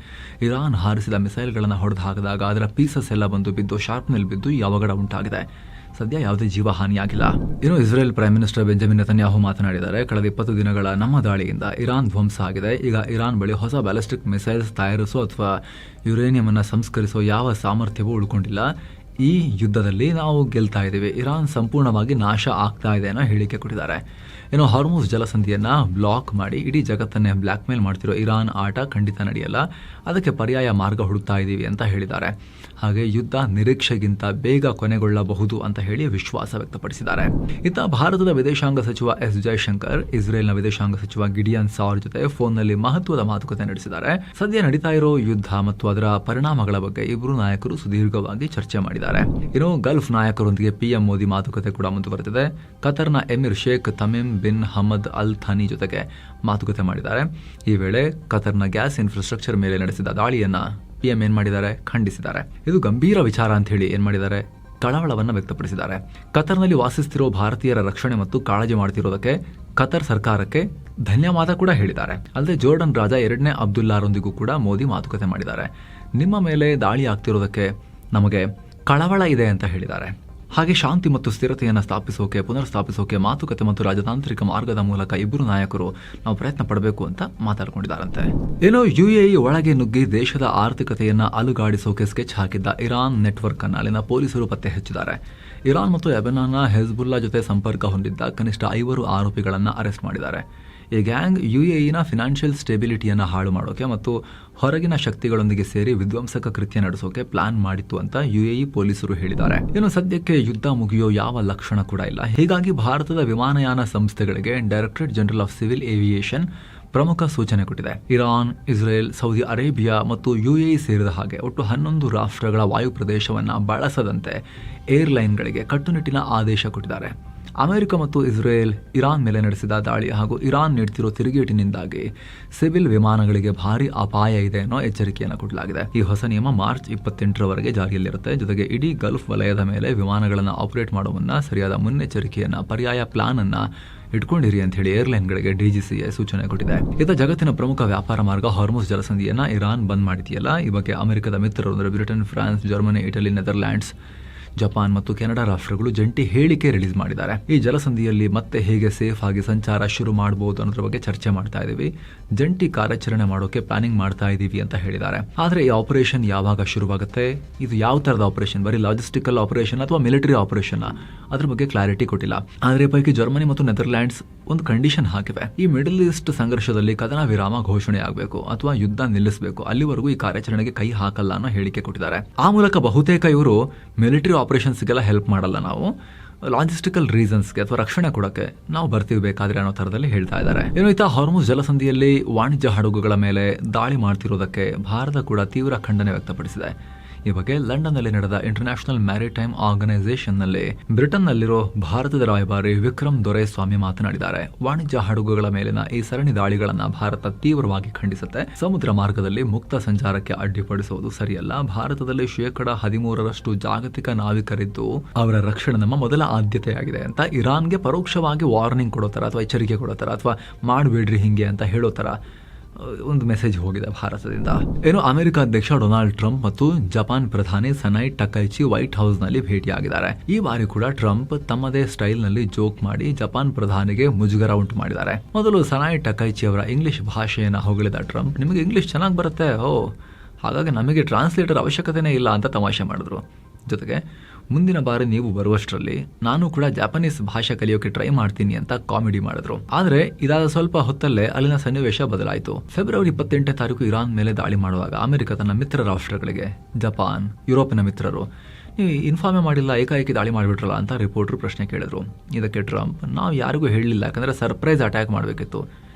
ಇರಾನ್ ಹಾರಿಸಿದ ಮಿಸೈಲ್ಗಳನ್ನು ಹೊಡೆದು ಹಾಕಿದಾಗ ಅದರ ಪೀಸಸ್ ಎಲ್ಲ ಬಂದು ಬಿದ್ದು ಶಾರ್ಪ್ನಲ್ಲಿ ಬಿದ್ದು ಈ ಅವಘಡ ಉಂಟಾಗಿದೆ. ಸದ್ಯ ಯಾವುದೇ ಜೀವ ಹಾನಿಯಾಗಿಲ್ಲ. ಇನ್ನು Israel prime minister Benjamin Netanyahu ಮಾತನಾಡಿದ್ದಾರೆ, ಕಳೆದ 20 ದಿನಗಳ ನಮ್ಮ ದಾಳಿಯಿಂದ ಇರಾನ್ ಧ್ವಂಸ ಆಗಿದೆ. ಈಗ ಇರಾನ್ ಬಳಿ ಹೊಸ ಬ್ಯಾಲಿಸ್ಟಿಕ್ ಮಿಸೈಲ್ಸ್ ತಯಾರಿಸೋ ಅಥವಾ ಯುರೇನಿಯಂ ಅನ್ನು ಸಂಸ್ಕರಿಸೋ ಯಾವ ಸಾಮರ್ಥ್ಯವೂ ಉಳ್ಕೊಂಡಿಲ್ಲ. ಈ ಯುದ್ಧದಲ್ಲಿ ನಾವು ಗೆಲ್ತಾ ಇದ್ದೀವಿ, ಇರಾನ್ ಸಂಪೂರ್ಣವಾಗಿ ನಾಶ ಆಗ್ತಾ ಇದೆ ಅನ್ನೋ ಹೇಳಿಕೆ ಕೊಟ್ಟಿದ್ದಾರೆ. ಇನ್ನು ಹಾರ್ಮುಜ್ ಜಲಸಂಧಿಯನ್ನು ಬ್ಲಾಕ್ ಮಾಡಿ ಇಡೀ ಜಗತ್ತನ್ನೇ ಬ್ಲ್ಯಾಕ್ ಮೇಲ್ ಮಾಡ್ತಿರೋ ಇರಾನ್ ಆಟ ಖಂಡಿತ ನಡೆಯಲ್ಲ, ಅದಕ್ಕೆ ಪರ್ಯಾಯ ಮಾರ್ಗ ಹುಡುಕ್ತಾ ಇದ್ದೀವಿ ಅಂತ ಹೇಳಿದ್ದಾರೆ. ಹಾಗೆ ಯುದ್ಧ ನಿರೀಕ್ಷೆಗಿಂತ ಬೇಗ ಕೊನೆಗೊಳ್ಳಬಹುದು ಅಂತ ಹೇಳಿ ವಿಶ್ವಾಸ ವ್ಯಕ್ತಪಡಿಸಿದ್ದಾರೆ. ಇತ್ತ ಭಾರತದ ವಿದೇಶಾಂಗ ಸಚಿವ ಎಸ್ ಜೈಶಂಕರ್ ಇಸ್ರೇಲ್ನ ವಿದೇಶಾಂಗ ಸಚಿವ ಗಿಡಿಯನ್ ಸಾರ್ ಜೊತೆ ಫೋನ್ನಲ್ಲಿ ಮಹತ್ವದ ಮಾತುಕತೆ ನಡೆಸಿದ್ದಾರೆ. ಸದ್ಯ ನಡೀತಾ ಇರೋ ಯುದ್ಧ ಮತ್ತು ಅದರ ಪರಿಣಾಮಗಳ ಬಗ್ಗೆ ಇಬ್ಬರು ನಾಯಕರು ಸುದೀರ್ಘವಾಗಿ ಚರ್ಚೆ ಮಾಡಿದ್ದಾರೆ. ಹೇಳಿದ್ದಾರೆ. ಇನ್ನು ಗಲ್ಫ್ ನಾಯಕರೊಂದಿಗೆ ಪಿಎಂ ಮೋದಿ ಮಾತುಕತೆ ಕೂಡ ಮುಂದುವರೆದಿದೆ. ಕತರ್ನ emir Sheikh Tamim bin Hamad Al Thani ಜೊತೆಗೆ ಮಾತುಕತೆ ಮಾಡಿದ್ದಾರೆ. ಈ ವೇಳೆ ಕತರ್ನ ಗ್ಯಾಸ್ ಇನ್ಫ್ರಾಸ್ಟ್ರಕ್ಚರ್ ಮೇಲೆ ನಡೆಸಿದ ದಾಳಿಯನ್ನ ಪಿಎಂ ಏನ್ ಮಾಡಿದ್ದಾರೆ, ಖಂಡಿಸಿದ್ದಾರೆ. ಇದು ಗಂಭೀರ ವಿಚಾರ ಅಂತ ಹೇಳಿ ಏನ್ ಮಾಡಿದ್ದಾರೆ, ಕಳವಳವನ್ನು ವ್ಯಕ್ತಪಡಿಸಿದ್ದಾರೆ. ಕತರ್ನಲ್ಲಿ ವಾಸಿಸುತ್ತಿರುವ ಭಾರತೀಯರ ರಕ್ಷಣೆ ಮತ್ತು ಕಾಳಜಿ ಮಾಡುತ್ತಿರುವುದಕ್ಕೆ ಕತರ್ ಸರ್ಕಾರಕ್ಕೆ ಧನ್ಯವಾದ ಕೂಡ ಹೇಳಿದ್ದಾರೆ. ಅಲ್ಲದೆ ಜೋರ್ಡನ್ ರಾಜ 2ನೇ ಅಬ್ದುಲ್ಲಾರೊಂದಿಗೂ ಕೂಡ ಮೋದಿ ಮಾತುಕತೆ ಮಾಡಿದ್ದಾರೆ. ನಿಮ್ಮ ಮೇಲೆ ದಾಳಿ ಆಗ್ತಿರೋದಕ್ಕೆ ನಮಗೆ ಕಳವಳ ಇದೆ ಅಂತ ಹೇಳಿದ್ದಾರೆ. ಹಾಗೆ ಶಾಂತಿ ಮತ್ತು ಸ್ಥಿರತೆಯನ್ನು ಪುನರ್ ಸ್ಥಾಪಿಸೋಕೆ ಮಾತುಕತೆ ಮತ್ತು ರಾಜತಾಂತ್ರಿಕ ಮಾರ್ಗದ ಮೂಲಕ ಇಬ್ಬರು ನಾಯಕರು ನಾವು ಪ್ರಯತ್ನ ಪಡಬೇಕು ಅಂತ ಮಾತಾಡ್ಕೊಂಡಿದ್ದಾರಂತೆ. ಏನೋ ಯುಎಇ ಒಳಗೆ ನುಗ್ಗಿ ದೇಶದ ಆರ್ಥಿಕತೆಯನ್ನ ಅಲುಗಾಡಿಸೋಕೆ ಸ್ಕೆಚ್ ಹಾಕಿದ್ದ ಇರಾನ್ ನೆಟ್ವರ್ಕ್ ಅನ್ನು ಅಲ್ಲಿನ ಪೊಲೀಸರು ಪತ್ತೆ ಹಚ್ಚಿದ್ದಾರೆ. ಇರಾನ್ ಮತ್ತು ಲೆಬನಾನ್ನ ಹೆಜ್ಬುಲ್ಲಾ ಜೊತೆ ಸಂಪರ್ಕ ಹೊಂದಿದ್ದ ಕನಿಷ್ಠ 5 ಆರೋಪಿಗಳನ್ನು ಅರೆಸ್ಟ್ ಮಾಡಿದ್ದಾರೆ. ಈ ಗ್ಯಾಂಗ್ ಯುಎಇನ ಫಿನಾನ್ಷಿಯಲ್ ಸ್ಟೆಬಿಲಿಟಿಯನ್ನು ಹಾಳು ಮಾಡೋಕೆ ಮತ್ತು ಹೊರಗಿನ ಶಕ್ತಿಗಳೊಂದಿಗೆ ಸೇರಿ ವಿಧ್ವಂಸಕ ಕೃತ್ಯ ನಡೆಸೋಕೆ ಪ್ಲಾನ್ ಮಾಡಿತ್ತು ಅಂತ ಯುಎಇ ಪೊಲೀಸರು ಹೇಳಿದ್ದಾರೆ. ಇನ್ನು ಸದ್ಯಕ್ಕೆ ಯುದ್ಧ ಮುಗಿಯೋ ಯಾವ ಲಕ್ಷಣ ಕೂಡ ಇಲ್ಲ. ಹೀಗಾಗಿ ಭಾರತದ ವಿಮಾನಯಾನ ಸಂಸ್ಥೆಗಳಿಗೆ directorate general of civil aviation ಪ್ರಮುಖ ಸೂಚನೆ ಕೊಟ್ಟಿದೆ. ಇರಾನ್, ಇಸ್ರೇಲ್, ಸೌದಿ ಅರೇಬಿಯಾ ಮತ್ತು ಯುಎಇ ಸೇರಿದ ಹಾಗೆ ಒಟ್ಟು 11 ರಾಷ್ಟ್ರಗಳ ವಾಯು ಪ್ರದೇಶವನ್ನು ಬಳಸದಂತೆ ಏರ್ಲೈನ್ಗಳಿಗೆ ಕಟ್ಟುನಿಟ್ಟಿನ ಆದೇಶ ಕೊಟ್ಟಿದ್ದಾರೆ. ಅಮೆರಿಕ ಮತ್ತು ಇಸ್ರೇಲ್ ಇರಾನ್ ಮೇಲೆ ನಡೆಸಿದ ದಾಳಿ ಹಾಗೂ ಇರಾನ್ ನೀಡುತ್ತಿರೋ ತಿರುಗೇಟಿನಿಂದಾಗಿ ಸಿವಿಲ್ ವಿಮಾನಗಳಿಗೆ ಭಾರಿ ಅಪಾಯ ಇದೆ ಅನ್ನೋ ಎಚ್ಚರಿಕೆಯನ್ನು ಕೊಡಲಾಗಿದೆ. ಈ ಹೊಸ ನಿಯಮ ಮಾರ್ಚ್ 28ರವರೆಗೆ ಜಾರಿಯಲ್ಲಿರುತ್ತೆ. ಜೊತೆಗೆ ಇಡೀ ಗಲ್ಫ್ ವಲಯದ ಮೇಲೆ ವಿಮಾನಗಳನ್ನು ಆಪರೇಟ್ ಮಾಡುವ ಮುನ್ನ ಸರಿಯಾದ ಮುನ್ನೆಚ್ಚರಿಕೆಯನ್ನ ಪರ್ಯಾಯ ಪ್ಲಾನ್ ಅನ್ನ ಇಟ್ಕೊಂಡಿರಿ ಅಂತ ಹೇಳಿ ಏರ್ಲೈನ್ಗಳಿಗೆ ಡಿಜಿಸಿಎ ಸೂಚನೆ ಕೊಟ್ಟಿದೆ. ಇತ ಜಗತ್ತಿನ ಪ್ರಮುಖ ವ್ಯಾಪಾರ ಮಾರ್ಗ ಹಾರ್ಮುಜ್ ಜಲಸಂಧಿಯನ್ನ ಇರಾನ್ ಬಂದ್ ಮಾಡಿದೆಯಲ್ಲ, ಈ ಬಗ್ಗೆ ಅಮೆರಿಕದ ಮಿತ್ರರು ಅಂದರೆ Britain, France, Germany, Italy, Netherlands, Japan ಮತ್ತು ಕೆನಡಾ ರಾಷ್ಟ್ರಗಳು ಜಂಟಿ ಹೇಳಿಕೆ ರಿಲೀಸ್ ಮಾಡಿದ್ದಾರೆ. ಈ ಜಲಸಂಧಿಯಲ್ಲಿ ಮತ್ತೆ ಹೇಗೆ ಸೇಫ್ ಆಗಿ ಸಂಚಾರ ಶುರು ಮಾಡಬಹುದು ಅನ್ನೋದ್ರ ಬಗ್ಗೆ ಚರ್ಚೆ ಮಾಡ್ತಾ ಇದೀವಿ, ಜಂಟಿ ಕಾರ್ಯಾಚರಣೆ ಮಾಡೋಕೆ ಪ್ಲಾನಿಂಗ್ ಮಾಡ್ತಾ ಇದೀವಿ ಅಂತ ಹೇಳಿದ್ದಾರೆ. ಆದ್ರೆ ಈ ಆಪರೇಷನ್ ಯಾವಾಗ ಶುರುವಾಗುತ್ತೆ, ಇದು ಯಾವ ತರದ ಆಪರೇಷನ್, ಬರೀ ಲಾಜಿಸ್ಟಿಕಲ್ ಆಪರೇಷನ್ ಅಥವಾ ಮಿಲಿಟರಿ ಆಪರೇಷನ್, ಅದ್ರ ಬಗ್ಗೆ ಕ್ಲಾರಿಟಿ ಕೊಟ್ಟಿಲ್ಲ. ಆದ್ರೆ ಪೈಕಿ ಜರ್ಮನಿ ಮತ್ತು ನೆದರ್ಲ್ಯಾಂಡ್ಸ್ ಒಂದು ಕಂಡೀಷನ್ ಹಾಕಿವೆ. ಈ ಮಿಡಲ್ ಈಸ್ಟ್ ಸಂಘರ್ಷದಲ್ಲಿ ಕದನ ವಿರಾಮ ಘೋಷಣೆ ಆಗಬೇಕು ಅಥವಾ ಯುದ್ಧ ನಿಲ್ಲಿಸಬೇಕು, ಅಲ್ಲಿವರೆಗೂ ಈ ಕಾರ್ಯಾಚರಣೆಗೆ ಕೈ ಹಾಕಲ್ಲ ಅನ್ನೋ ಹೇಳಿಕೆ ಕೊಟ್ಟಿದ್ದಾರೆ. ಆ ಮೂಲಕ ಬಹುತೇಕ ಇವರು ಮಿಲಿಟರಿ ಆಪರೇಷನ್ಸ್ಗೆಲ್ಲ ಹೆಲ್ಪ್ ಮಾಡಲ್ಲ, ನಾವು ಲಾಜಿಸ್ಟಿಕಲ್ ರೀಸನ್ಸ್ಗೆ ಅಥವಾ ರಕ್ಷಣೆ ಕೊಡೋಕೆ ನಾವು ಬರ್ತೀವಿ ಬೇಕಾದ್ರೆ ಅನ್ನೋ ಥರದಲ್ಲಿ ಹೇಳ್ತಾ ಇದ್ದಾರೆ. ಏನು ಇತ್ತ ಹಾರ್ಮುಜ್ ಜಲಸಂಧಿಯಲ್ಲಿ ವಾಣಿಜ್ಯ ಹಡಗುಗಳ ಮೇಲೆ ದಾಳಿ ಮಾಡ್ತಿರೋದಕ್ಕೆ ಭಾರತ ಕೂಡ ತೀವ್ರ ಖಂಡನೆ ವ್ಯಕ್ತಪಡಿಸಿದೆ. ಈ ಬಗ್ಗೆ ಲಂಡನ್ನಲ್ಲಿ ನಡೆದ ಇಂಟರ್ನ್ಯಾಷನಲ್ ಮ್ಯಾರಿಟೈಮ್ ಆರ್ಗನೈಸೇಷನ್ನಲ್ಲಿ ಬ್ರಿಟನ್ನಲ್ಲಿರೋ ಭಾರತದ ರಾಯಭಾರಿ ವಿಕ್ರಮ್ ದೊರೈಸ್ವಾಮಿ ಮಾತನಾಡಿದ್ದಾರೆ. ವಾಣಿಜ್ಯ ಹಡಗುಗಳ ಮೇಲಿನ ಈ ಸರಣಿ ದಾಳಿಗಳನ್ನು ಭಾರತ ತೀವ್ರವಾಗಿ ಖಂಡಿಸುತ್ತೆ. ಸಮುದ್ರ ಮಾರ್ಗದಲ್ಲಿ ಮುಕ್ತ ಸಂಚಾರಕ್ಕೆ ಅಡ್ಡಿಪಡಿಸುವುದು ಸರಿಯಲ್ಲ. ಭಾರತದಲ್ಲಿ 13% ಜಾಗತಿಕ ನಾವಿಕರಿದ್ದು ಅವರ ರಕ್ಷಣೆ ನಮ್ಮ ಮೊದಲ ಆದ್ಯತೆಯಾಗಿದೆ ಅಂತ ಇರಾನ್ಗೆ ಪರೋಕ್ಷವಾಗಿ ವಾರ್ನಿಂಗ್ ಕೊಡೋ ಥರ ಅಥವಾ ಎಚ್ಚರಿಕೆ ಕೊಡೋ ಥರ ಅಥವಾ ಮಾಡಬೇಡ್ರಿ ಹಿಂಗೆ ಅಂತ ಹೇಳೋ ಥರ ಒಂದು ಮೆಸೇಜ್ ಹೋಗಿದೆ ಭಾರತದಿಂದ. ಏನು ಅಮೆರಿಕ ಅಧ್ಯಕ್ಷ ಡೊನಾಲ್ಡ್ ಟ್ರಂಪ್ ಮತ್ತು ಜಪಾನ್ ಪ್ರಧಾನಿ ಸನಾಯ್ ಟಕೈಚಿ ವೈಟ್ ಹೌಸ್ ನಲ್ಲಿ ಭೇಟಿಯಾಗಿದ್ದಾರೆ. ಈ ಬಾರಿ ಕೂಡ ಟ್ರಂಪ್ ತಮ್ಮದೇ ಸ್ಟೈಲ್ ನಲ್ಲಿ ಜೋಕ್ ಮಾಡಿ ಜಪಾನ್ ಪ್ರಧಾನಿಗೆ ಮುಜುಗರ ಉಂಟು ಮಾಡಿದ್ದಾರೆ. ಮೊದಲು ಸನಾಯ್ ಟಕೈಚಿ ಅವರ ಇಂಗ್ಲಿಷ್ ಭಾಷೆಯನ್ನು ಹೊಗಳಿದ ಟ್ರಂಪ್, ನಿಮಗೆ ಇಂಗ್ಲಿಷ್ ಚೆನ್ನಾಗಿ ಬರುತ್ತೆ, ಹಾಗಾಗಿ ನಮಗೆ ಟ್ರಾನ್ಸ್ಲೇಟರ್ ಅವಶ್ಯಕತೆನೇ ಇಲ್ಲ ಅಂತ ತಮಾಷೆ ಮಾಡಿದ್ರು. ಜೊತೆಗೆ ಮುಂದಿನ ಬಾರಿ ನೀವು ಬರುವಷ್ಟರಲ್ಲಿ ನಾನು ಕೂಡ ಜಾಪನೀಸ್ ಭಾಷೆ ಕಲಿಯೋಕೆ ಟ್ರೈ ಮಾಡ್ತೀನಿ ಅಂತ ಕಾಮಿಡಿ ಮಾಡಿದ್ರು. ಆದ್ರೆ ಇದಾದ ಸ್ವಲ್ಪ ಹೊತ್ತಲ್ಲೇ ಅಲ್ಲಿನ ಸನ್ನಿವೇಶ ಬದಲಾಯಿತು. ಫೆಬ್ರವರಿ 28ನೇ ತಾರೀಕು ಇರಾನ್ ಮೇಲೆ ದಾಳಿ ಮಾಡುವಾಗ ಅಮೆರಿಕ ತನ್ನ ಮಿತ್ರ ರಾಷ್ಟ್ರಗಳಿಗೆ, ಜಪಾನ್, ಯುರೋಪಿನ ಮಿತ್ರರು, ನೀವು ಇನ್ಫಾರ್ಮೇ ಮಾಡಿಲ್ಲ, ಏಕಾಏಕಿ ದಾಳಿ ಮಾಡಿಬಿಟ್ರಲ್ಲ ಅಂತ ರಿಪೋರ್ಟರ್ ಪ್ರಶ್ನೆ ಕೇಳಿದ್ರು. ಇದಕ್ಕೆ ಟ್ರಂಪ್, ನಾವು ಯಾರಿಗೂ ಹೇಳಲಿಲ್ಲ, ಯಾಕಂದ್ರೆ ಸರ್ಪ್ರೈಸ್ ಅಟ್ಯಾಕ್ ಮಾಡಬೇಕಿತ್ತು,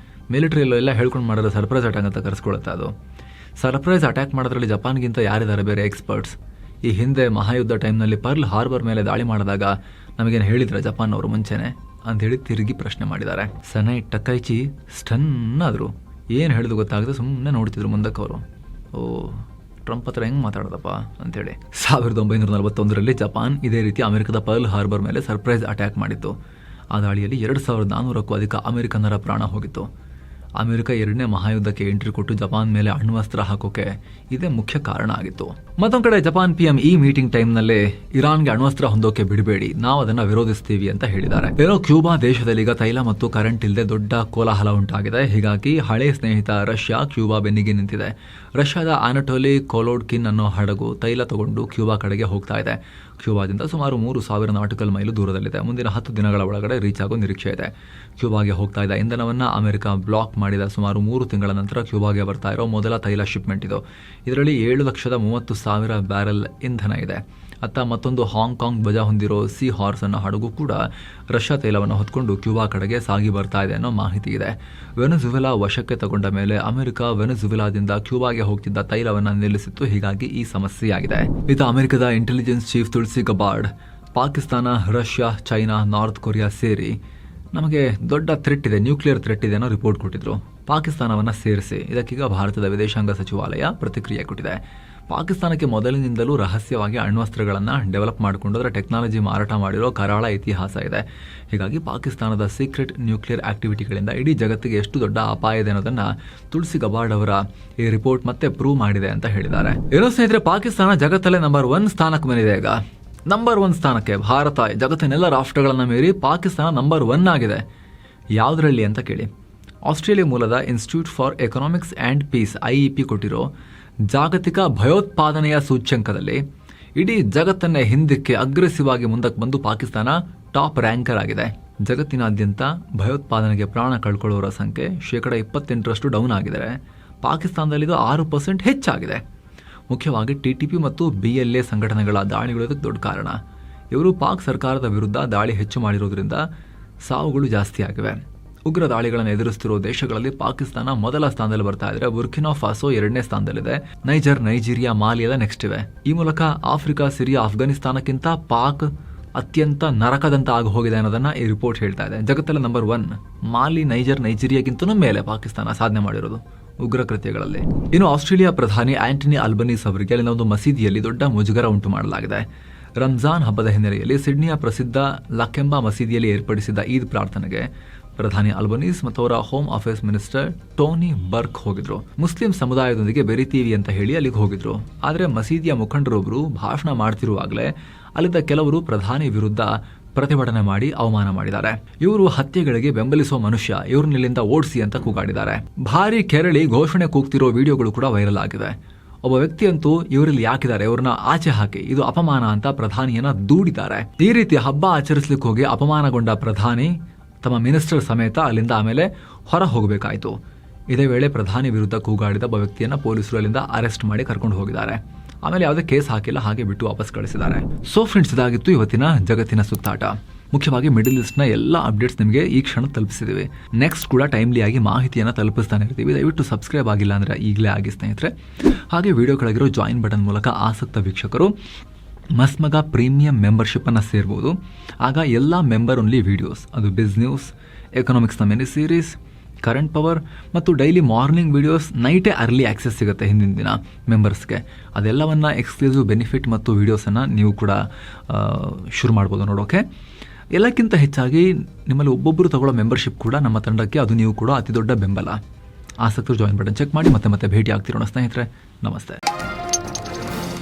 ಮಿಲಿಟರಿಯಲ್ಲೆಲ್ಲ ಹೇಳ್ಕೊಂಡು ಮಾಡಿದ್ರೆ ಸರ್ಪ್ರೈಸ್ ಅಟ್ಯಾಕ್ ಅಂತ ಕರೆಸ್ಕೊಳುತ್ತೆ. ಅದು ಸರ್ಪ್ರೈಸ್ ಅಟ್ಯಾಕ್ ಮಾಡೋದ್ರಲ್ಲಿ ಜಪಾನ್ಗಿಂತ ಯಾರಿದ್ದಾರೆ ಬೇರೆ ಎಕ್ಸ್ಪರ್ಟ್ಸ್? ಈ ಹಿಂದೆ ಮಹಾಯುದ್ಧ ಟೈಮ್ನಲ್ಲಿ ಪರ್ಲ್ ಹಾರ್ಬರ್ ಮೇಲೆ ದಾಳಿ ಮಾಡಿದಾಗ ನಮಗೇನು ಹೇಳಿದ್ರೆ ಜಪಾನ್ ಅವರು ಮುಂಚೆನೆ ಅಂಥೇಳಿ ತಿರುಗಿ ಪ್ರಶ್ನೆ ಮಾಡಿದ್ದಾರೆ. ಸನಾಯ್ ಟಕೈಚಿ ಸ್ಟನ್ ಆದರು. ಏನು ಹೇಳಿದ್ರು ಗೊತ್ತಾಗದೆ ಸುಮ್ಮನೆ ನೋಡ್ತಿದ್ರು ಮುಂದಕ್ಕೆ ಅವರು. ಟ್ರಂಪ್ ಹತ್ರ ಹೆಂಗೆ ಮಾತಾಡೋದಪ್ಪ ಅಂತೇಳಿ. 1941ರಲ್ಲಿ ಜಪಾನ್ ಇದೇ ರೀತಿ ಅಮೆರಿಕದ ಪರ್ಲ್ ಹಾರ್ಬರ್ ಮೇಲೆ ಸರ್ಪ್ರೈಸ್ ಅಟ್ಯಾಕ್ ಮಾಡಿತ್ತು. ಆ ದಾಳಿಯಲ್ಲಿ 2400ಕ್ಕೂ ಅಧಿಕ ಅಮೆರಿಕನ್ನರ ಪ್ರಾಣ ಹೋಗಿತ್ತು. ಅಮೆರಿಕ 2ನೇ ಮಹಾಯುದ್ಧಕ್ಕೆ ಎಂಟ್ರಿ ಕೊಟ್ಟು ಜಪಾನ್ ಮೇಲೆ ಅಣ್ವಸ್ತ್ರ ಹಾಕೋಕೆ ಇದೇ ಮುಖ್ಯ ಕಾರಣ ಆಗಿತ್ತು. ಮತ್ತೊಂದು ಕಡೆ ಜಪಾನ್ PM ಈ ಮೀಟಿಂಗ್ ಟೈಮ್ನಲ್ಲೇ ಇರಾನ್ಗೆ ಅಣ್ವಸ್ತ್ರ ಹೊಂದೋಕೆ ಬಿಡಬೇಡಿ, ನಾವು ಅದನ್ನ ವಿರೋಧಿಸ್ತೀವಿ ಅಂತ ಹೇಳಿದ್ದಾರೆ. ಕ್ಯೂಬಾ ದೇಶದಲ್ಲಿ ಈಗ ತೈಲ ಮತ್ತು ಕರೆಂಟ್ ಇಲ್ಲದೆ ದೊಡ್ಡ ಕೋಲಾಹಲ ಉಂಟಾಗಿದೆ. ಹೀಗಾಗಿ ಹಳೆ ಸ್ನೇಹಿತ ರಷ್ಯಾ ಕ್ಯೂಬಾ ಬೆನ್ನಿಗೆ ನಿಂತಿದೆ. ರಷ್ಯಾದ ಆನಟೋಲಿ ಕೊಲೋಡ್ಕಿನ್ ಅನ್ನೋ ಹಡಗು ತೈಲ ತಗೊಂಡು ಕ್ಯೂಬಾ ಕಡೆಗೆ ಹೋಗ್ತಾ ಇದೆ. ಕ್ಯೂಬಾದಿಂದ ಸುಮಾರು 3000 ನಾಟಿಕಲ್ ಮೈಲು ದೂರದಲ್ಲಿದೆ. ಮುಂದಿನ 10 ದಿನಗಳ ಒಳಗಡೆ ರೀಚ್ ಆಗೋ ನಿರೀಕ್ಷೆ ಇದೆ. ಕ್ಯೂಬಾಗೆ ಹೋಗ್ತಾ ಇದ್ದ ಇಂಧನವನ್ನು ಅಮೆರಿಕ ಬ್ಲಾಕ್ ಮಾಡಿದ ಸುಮಾರು 3 ತಿಂಗಳ ನಂತರ ಕ್ಯೂಬಾಗೆ ಬರ್ತಾ ಇರೋ ಮೊದಲ ತೈಲ ಶಿಪ್ಮೆಂಟ್ ಇದು. ಇದರಲ್ಲಿ 7,30,000 ಬ್ಯಾರೆಲ್ ಇಂಧನ ಇದೆ. ಅತ್ತ ಮತ್ತೊಂದು ಹಾಂಗ್ಕಾಂಗ್ ಧ್ವಜ ಹೊಂದಿರೋ ಸಿ ಹಾರ್ಸ್ ಅನ್ನೋ ಹಡಗು ಕೂಡ ರಷ್ಯಾ ತೈಲವನ್ನು ಹೊತ್ಕೊಂಡು ಕ್ಯೂಬಾ ಕಡೆಗೆ ಸಾಗಿ ಬರ್ತಾ ಇದೆ ಅನ್ನೋ ಮಾಹಿತಿ ಇದೆ. ವೆನೆಜುವೆಲಾ ವಶಕ್ಕೆ ತಗೊಂಡ ಮೇಲೆ ಅಮೆರಿಕ ವೆನೆಜುವೆಲಾದಿಂದ ಕ್ಯೂಬಾಗೆ ಹೋಗ್ತಿದ್ದ ತೈಲವನ್ನು ನಿಲ್ಲಿಸಿತ್ತು. ಹೀಗಾಗಿ ಈ ಸಮಸ್ಯೆಯಾಗಿದೆ. ಇತ್ತ ಅಮೆರಿಕದ intelligence chief Tulsi Gabbard Pakistan, Russia, China, North Korea ಸೇರಿ ನಮಗೆ ದೊಡ್ಡ ಥ್ರೆಟ್ ಇದೆ, ನ್ಯೂಕ್ಲಿಯರ್ ಥ್ರೆಟ್ ಇದೆ ಅನ್ನೋ ರಿಪೋರ್ಟ್ ಕೊಟ್ಟಿದ್ರು. ಪಾಕಿಸ್ತಾನವನ್ನು ಸೇರಿಸಿ. ಇದಕ್ಕೀಗ ಭಾರತದ ವಿದೇಶಾಂಗ ಸಚಿವಾಲಯ ಪ್ರತಿಕ್ರಿಯೆ ಕೊಟ್ಟಿದೆ. ಪಾಕಿಸ್ತಾನಕ್ಕೆ ಮೊದಲಿನಿಂದಲೂ ರಹಸ್ಯವಾಗಿ ಅಣ್ವಸ್ತ್ರಗಳನ್ನು ಡೆವಲಪ್ ಮಾಡಿಕೊಂಡು ಅದರ ಟೆಕ್ನಾಲಜಿ ಮಾರಾಟ ಮಾಡಿರೋ ಕರಾಳ ಇತಿಹಾಸ ಇದೆ. ಹೀಗಾಗಿ ಪಾಕಿಸ್ತಾನದ ಸೀಕ್ರೆಟ್ ನ್ಯೂಕ್ಲಿಯರ್ ಆಕ್ಟಿವಿಟಿಗಳಿಂದ ಇಡೀ ಜಗತ್ತಿಗೆ ಎಷ್ಟು ದೊಡ್ಡ ಅಪಾಯ ಇದೆ ಅನ್ನೋದನ್ನ ತುಳಸಿ ಗಬಾರ್ಡ್ ಅವರ ಈ ರಿಪೋರ್ಟ್ ಮತ್ತೆ ಪ್ರೂವ್ ಮಾಡಿದೆ ಅಂತ ಹೇಳಿದ್ದಾರೆ. ಏನೋ ಸ್ನೇಹಿತರೆ, ಪಾಕಿಸ್ತಾನ ಜಗತ್ತಲ್ಲೇ ನಂಬರ್ 1 ಸ್ಥಾನಕ್ಕೆ ಬಂದಿದೆ. ಈಗ ನಂಬರ್ 1 ಸ್ಥಾನಕ್ಕೆ ಭಾರತ ಜಗತ್ತಿನೆಲ್ಲ ರಾಷ್ಟ್ರಗಳನ್ನು ಮೀರಿ ಪಾಕಿಸ್ತಾನ ನಂಬರ್ 1 ಆಗಿದೆ. ಯಾವುದರಲ್ಲಿ ಅಂತ ಕೇಳಿ. ಆಸ್ಟ್ರೇಲಿಯಾ ಮೂಲದ institute for economics and peace IEP ಕೊಟ್ಟಿರೋ ಜಾಗತಿಕ ಭಯೋತ್ಪಾದನೆಯ ಸೂಚ್ಯಂಕದಲ್ಲಿ ಇಡೀ ಜಗತ್ತನ್ನೇ ಹಿಂದಕ್ಕೆ ಅಗ್ರೆಸಿವ್ ಆಗಿ ಮುಂದಕ್ಕೆ ಬಂದು ಪಾಕಿಸ್ತಾನ ಟಾಪ್ ರ್ಯಾಂಕರ್ ಆಗಿದೆ. ಜಗತ್ತಿನಾದ್ಯಂತ ಭಯೋತ್ಪಾದನೆಗೆ ಪ್ರಾಣ ಕಳ್ಕೊಳ್ಳೋರ ಸಂಖ್ಯೆ 28% ಡೌನ್ ಆಗಿದ್ದಾರೆ. ಪಾಕಿಸ್ತಾನದಲ್ಲಿ ಇದು 6% ಹೆಚ್ಚಾಗಿದೆ. ಮುಖ್ಯವಾಗಿ TTP ಮತ್ತು BLA ಸಂಘಟನೆಗಳ ದಾಳಿಗಳು ಇದಕ್ಕೆ ದೊಡ್ಡ ಕಾರಣ. ಇವರು ಪಾಕ್ ಸರ್ಕಾರದ ವಿರುದ್ಧ ದಾಳಿ ಹೆಚ್ಚು ಮಾಡಿರೋದ್ರಿಂದ ಸಾವುಗಳು ಜಾಸ್ತಿ ಆಗಿವೆ. ಉಗ್ರ ದಾಳಿಗಳನ್ನು ಎದುರಿಸುತ್ತಿರೋ ದೇಶಗಳಲ್ಲಿ ಪಾಕಿಸ್ತಾನ ಮೊದಲ ಸ್ಥಾನದಲ್ಲಿ ಬರ್ತಾ ಇದ್ರೆ, ಬುರ್ಕಿನಾ ಫಾಸೋ 2ನೇ ಸ್ಥಾನದಲ್ಲಿದೆ, ನೈಜೀರಿಯಾ, ಮಾಲಿಯದ ನೆಕ್ಸ್ಟ್ ಇವೆ. ಈ ಮೂಲಕ ಆಫ್ರಿಕಾ, ಸಿರಿಯಾ, ಅಫ್ಘಾನಿಸ್ತಾನಕ್ಕಿಂತ ಪಾಕ್ ಅತ್ಯಂತ ನರಕದಂತ ಆಗಿ ಹೋಗಿದೆ ಅನ್ನೋದನ್ನ ಈ ರಿಪೋರ್ಟ್ ಹೇಳ್ತಾ ಇದೆ. ಜಗತ್ತಲ್ಲಿ ನಂಬರ್ 1 ಮಾಲಿ, ನೈಜೀರಿಯಾಗಿಂತನೂ ಮೇಲೆ ಪಾಕಿಸ್ತಾನ ಸಾಧನೆ ಮಾಡಿರೋದು ಉಗ್ರ ಕೃತ್ಯಗಳಲ್ಲಿ. ಇನ್ನು ಆಸ್ಟ್ರೇಲಿಯಾ ಪ್ರಧಾನಿ ಆಂಟನಿ ಅಲ್ಬನೀಸ್ ಅವರಿಗೆ ಅಲ್ಲಿನ ಒಂದು ಮಸೀದಿಯಲ್ಲಿ ದೊಡ್ಡ ಮುಜುಗರ ಉಂಟು ಮಾಡಲಾಗಿದೆ. ರಂಜಾನ್ ಹಬ್ಬದ ಹಿನ್ನೆಲೆಯಲ್ಲಿ ಸಿಡ್ನಿಯ ಪ್ರಸಿದ್ಧ ಲಕೆಂಬಾ ಮಸೀದಿಯಲ್ಲಿ ಏರ್ಪಡಿಸಿದ್ದ ಈದ್ ಪ್ರಾರ್ಥನೆಗೆ ಪ್ರಧಾನಿ ಅಲ್ಬನೀಸ್ ಮತ್ತು ಅವರ home affairs minister Tony Burk ಹೋಗಿದ್ರು. ಮುಸ್ಲಿಂ ಸಮುದಾಯದೊಂದಿಗೆ ಬೆರಿತೀವಿ ಅಂತ ಹೇಳಿ ಅಲ್ಲಿಗೆ ಹೋಗಿದ್ರು. ಆದರೆ ಮಸೀದಿಯ ಮುಖಂಡರೊಬ್ಬರು ಭಾಷಣ ಮಾಡ್ತಿರುವಾಗಲೇ ಅಲ್ಲಿದ್ದ ಕೆಲವರು ಪ್ರಧಾನಿ ವಿರುದ್ಧ ಪ್ರತಿಭಟನೆ ಮಾಡಿ ಅವಮಾನ ಮಾಡಿದ್ದಾರೆ. ಇವರು ಹತ್ಯೆಗಳಿಗೆ ಬೆಂಬಲಿಸುವ ಮನುಷ್ಯ, ಇವ್ರನ್ನಿಲ್ಲಿಂದ ಓಡಿಸಿ ಅಂತ ಕೂಗಾಡಿದ್ದಾರೆ. ಭಾರಿ ಕೆರಳಿ ಘೋಷಣೆ ಕೂಗ್ತಿರೋ ವಿಡಿಯೋಗಳು ಕೂಡ ವೈರಲ್ ಆಗಿವೆ. ಒಬ್ಬ ವ್ಯಕ್ತಿಯಂತೂ ಇವರಲ್ಲಿ ಯಾಕಿದ್ದಾರೆ, ಇವ್ರನ್ನ ಆಚೆ ಹಾಕಿ, ಇದು ಅಪಮಾನ ಅಂತ ಪ್ರಧಾನಿಯನ್ನ ದೂಡಿದ್ದಾರೆ. ಈ ರೀತಿ ಹಬ್ಬ ಆಚರಿಸಲಿಕ್ಕೆ ಹೋಗಿ ಅಪಮಾನಗೊಂಡ ಪ್ರಧಾನಿ ತಮ್ಮ ಮಿನಿಸ್ಟರ್ ಸಮೇತ ಅಲ್ಲಿಂದ ಆಮೇಲೆ ಹೊರ ಹೋಗಬೇಕಾಯಿತು. ಇದೇ ವೇಳೆ ಪ್ರಧಾನಿ ವಿರುದ್ಧ ಕೂಗಾಡಿದ ಒಬ್ಬ ವ್ಯಕ್ತಿಯನ್ನ ಪೊಲೀಸರು ಅಲ್ಲಿಂದ ಅರೆಸ್ಟ್ ಮಾಡಿ ಕರ್ಕೊಂಡು ಹೋಗಿದ್ದಾರೆ. ಆಮೇಲೆ ಯಾವುದೇ ಕೇಸ್ ಹಾಕಿಲ್ಲ, ಹಾಗೆ ಬಿಟ್ಟು ವಾಪಸ್ ಕಳಿಸಿದ್ದಾರೆ. ಸೊ ಫ್ರೆಂಡ್ಸ್, ಇದಾಗಿತ್ತು ಇವತ್ತಿನ ಜಗತ್ತಿನ ಸುತ್ತಾಟ. ಮುಖ್ಯವಾಗಿ ಮಿಡಲ್ ಈಸ್ಟ್ನ ಎಲ್ಲ ಅಪ್ಡೇಟ್ಸ್ ನಿಮಗೆ ಈ ಕ್ಷಣ ತಲುಪಿಸಿದ್ದೀವಿ. ನೆಕ್ಸ್ಟ್ ಕೂಡ ಟೈಮ್ಲಿ ಆಗಿ ಮಾಹಿತಿಯನ್ನು ತಲುಪಿಸ್ತಾನೆ ಇರ್ತೀವಿ. ದಯವಿಟ್ಟು ಸಬ್ಸ್ಕ್ರೈಬ್ ಆಗಿಲ್ಲ ಅಂದರೆ ಈಗಲೇ ಆಗಿ ಸ್ನೇಹಿತರೆ. ಹಾಗೆ ವಿಡಿಯೋ ಕೆಳಗಿರೋ ಜಾಯಿನ್ ಬಟನ್ ಮೂಲಕ ಆಸಕ್ತ ವೀಕ್ಷಕರು ಮಸ್ಮಗ ಪ್ರೀಮಿಯಂ ಮೆಂಬರ್ಶಿಪ್ಪನ್ನು ಸೇರ್ಬೋದು. ಆಗ ಎಲ್ಲ ಮೆಂಬರ್ ಓನ್ಲಿ ವೀಡಿಯೋಸ್, ಅದು ನ್ಯೂಸ್, ಎಕನಾಮಿಕ್ಸ್ನ ಮಿನಿ ಸೀರೀಸ್, ಕರೆಂಟ್ ಪವರ್ ಮತ್ತು ಡೈಲಿ ಮಾರ್ನಿಂಗ್ ವೀಡಿಯೋಸ್, ನೈಟೇ ಅರ್ಲಿ ಆಕ್ಸೆಸ್ ಸಿಗುತ್ತೆ ಹಿಂದಿನ ದಿನ ಮೆಂಬರ್ಸ್ಗೆ. ಅದೆಲ್ಲವನ್ನು ಎಕ್ಸ್ಕ್ಲೂಸಿವ್ ಬೆನಿಫಿಟ್ ಮತ್ತು ವೀಡಿಯೋಸನ್ನು ನೀವು ಕೂಡ ಶುರು ಮಾಡ್ಬೋದು ನೋಡೋಕೆ. ಎಲ್ಲಕ್ಕಿಂತ ಹೆಚ್ಚಾಗಿ ನಿಮ್ಮಲ್ಲಿ ಒಬ್ಬೊಬ್ಬರು ತಗೊಳ್ಳೋ ಮೆಂಬರ್ಶಿಪ್ ಕೂಡ ನಮ್ಮ ತಂಡಕ್ಕೆ, ಅದು ನೀವು ಕೂಡ ಅತಿ ದೊಡ್ಡ ಬೆಂಬಲ. ಆಸಕ್ತರು ಜಾಯಿನ್ ಬಟನ್ ಚೆಕ್ ಮಾಡಿ ಮತ್ತೆ ಭೇಟಿ ಆಗ್ತಿರೋಣ ಸ್ನೇಹಿತರೆ. ನಮಸ್ತೆ.